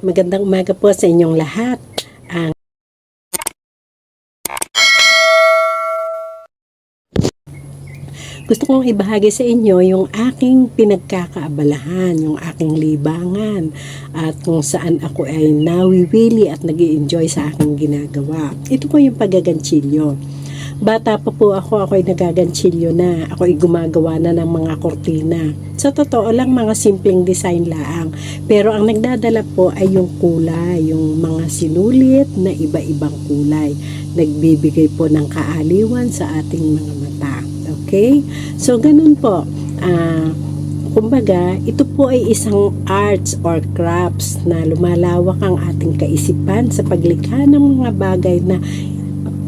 Magandang umaga po sa inyong lahat. Ang gusto kong ibahagi sa inyo yung aking pinagkakaabalahan, yung aking libangan, at kung saan ako ay nawiwili at nag-i-enjoy sa aking ginagawa. Ito po yung paggaganchilyo. Bata pa po ako ay nagaganchilyo na. Ako ay gumagawa na ng mga kortina. Sa totoo lang, mga simpleng design lang. Pero ang nagdadala po ay yung kulay, yung mga sinulit na iba-ibang kulay. Nagbibigay po ng kaaliwan sa ating mga mata. Okay? So, ganun po. Kumbaga, ito po ay isang arts or crafts na lumalawak ang ating kaisipan sa paglikha ng mga bagay na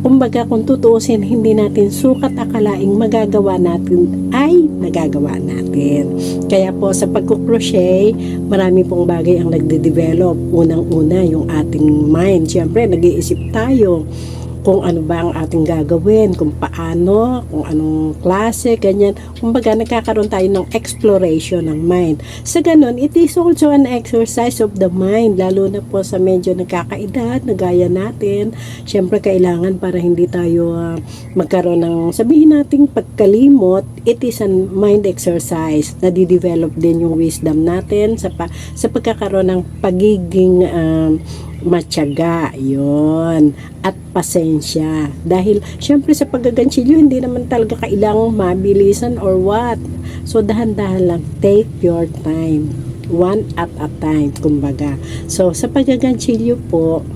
kumbaga kung tutuusin hindi natin sukat akalaing magagawa natin ay nagagawa natin. Kaya po sa pagkukrochet, marami pong bagay ang nagde-develop. Unang-una yung ating mind. Siyempre, nag-iisip tayo kung ano ba ang ating gagawin, kung paano, kung anong klase, ganyan. Kumbaga, nagkakaroon tayo ng exploration ng mind. Sa ganun, it is also an exercise of the mind, lalo na po sa medyo nagkakaedad, nagaya natin. Siyempre, kailangan para hindi tayo magkaroon ng, sabihin nating pagkalimot, it is a mind exercise. Nadidevelop din yung wisdom natin sa pagkakaroon ng pagiging matyaga, yon, at pasensya. Dahil, syempre sa paggaganchilyo, hindi naman talaga kailangang mabilisan or what. So, dahan-dahan lang. Take your time. One at a time, kumbaga. So, sa paggaganchilyo po,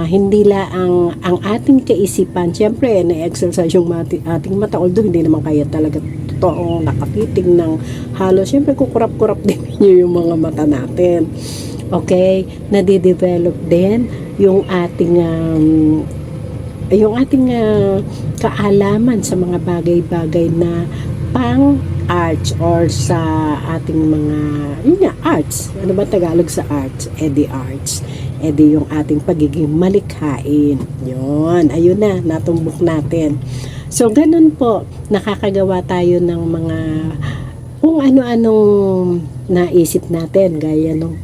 hindi lang ang ating kaisipan, syempre, na-exercise yung ating mata, although hindi naman kaya talaga totoong nakatitig ng halos. Syempre, kukurap-kurap din yung mga mata natin. Okay, nadidevelop din yung ating kaalaman sa mga bagay-bagay na pang arts or sa ating mga arts. Ano ba Tagalog sa arts? Edi arts. Edi yung ating pagiging malikhain. Yun, ayun na, natumbok natin. So, ganun po, nakakagawa tayo ng mga kung ano-anong naisip natin, gaya nung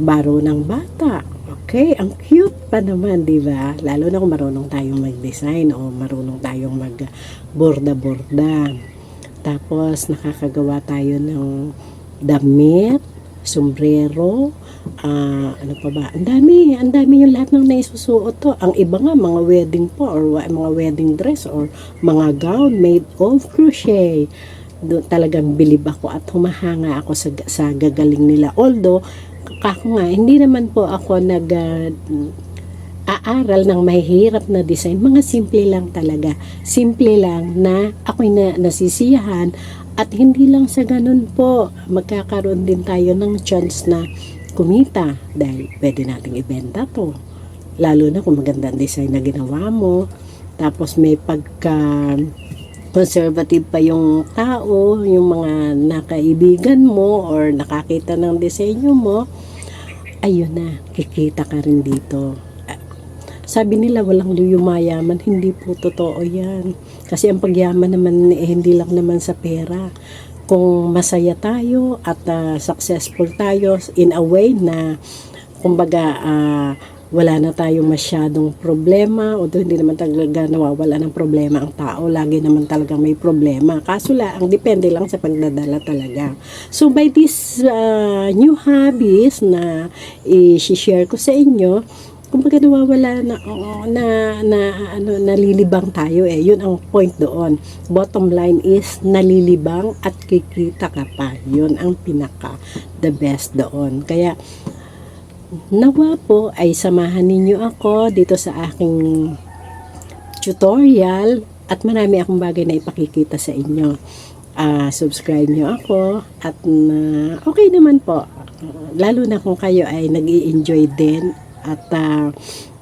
baro ng bata. Okay, ang cute pa naman, di ba? Lalo na kung marunong tayong mag-design o marunong tayong mag-borda-borda. Tapos, nakakagawa tayo ng damit, sombrero, ano pa ba? Ang dami yung lahat ng naisusuot to. Ang iba nga, mga wedding po, or mga wedding dress, or mga gown made of crochet. Doon talagang bilib ako at humahanga ako sa gagaling nila. Although, ako nga, hindi naman po ako aaral ng mahihirap na design. Mga simple lang talaga. Simple lang na ako'y nasisiyahan at hindi lang sa ganun po, magkakaroon din tayo ng chance na kumita dahil pwede nating ibenta to. Lalo na kung magandang design na ginawa mo. Tapos may conservative pa yung tao, yung mga nakaibigan mo or nakakita ng disenyo mo, ayun na, kikita ka rin dito. Sabi nila walang yumayaman, hindi po totoo yan. Kasi ang pagyaman naman hindi lang naman sa pera. Kung masaya tayo at successful tayo in a way na kumbaga wala na tayong masyadong problema, o hindi naman talaga nawawala ng problema ang tao, lagi naman talaga may problema. Kaso lang, depende lang sa pagdadala talaga. So by this new hobbies na i-share ko sa inyo, kumbaga nawawala nalilibang tayo yun ang point doon. Bottom line is nalilibang at kikita ka pa. Yun ang pinaka the best doon. Kaya nawa po ay samahan ninyo ako dito sa aking tutorial at marami akong bagay na ipakikita sa inyo. Subscribe nyo ako at okay naman po. Lalo na kung kayo ay nag-i-enjoy din at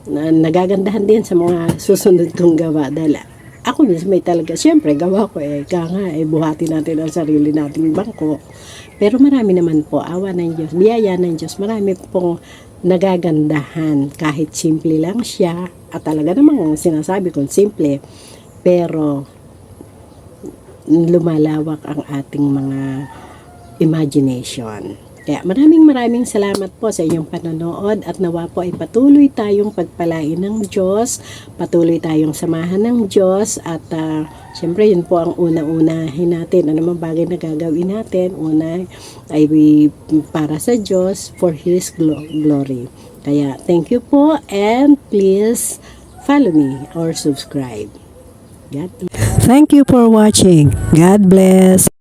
nagagandahan din sa mga susunod kong gawa dahil ako mismo may talaga, siyempre gawa ko buhati natin ang sarili nating bangko. Pero marami naman po, awa ng Diyos, biyaya ng Diyos, marami pong nagagandahan kahit simple lang siya at talaga namang sinasabi kong simple pero lumalawak ang ating mga imagination. Kaya maraming salamat po sa inyong panonood at nawa po ay patuloy tayong pagpalain ng Diyos, patuloy tayong samahan ng Diyos at syempre yun po ang una-unahin natin. Ano man bagay na gagawin natin, una ay para sa Diyos for His glory. Kaya thank you po and please follow me or subscribe. God bless. Thank you for watching. God bless.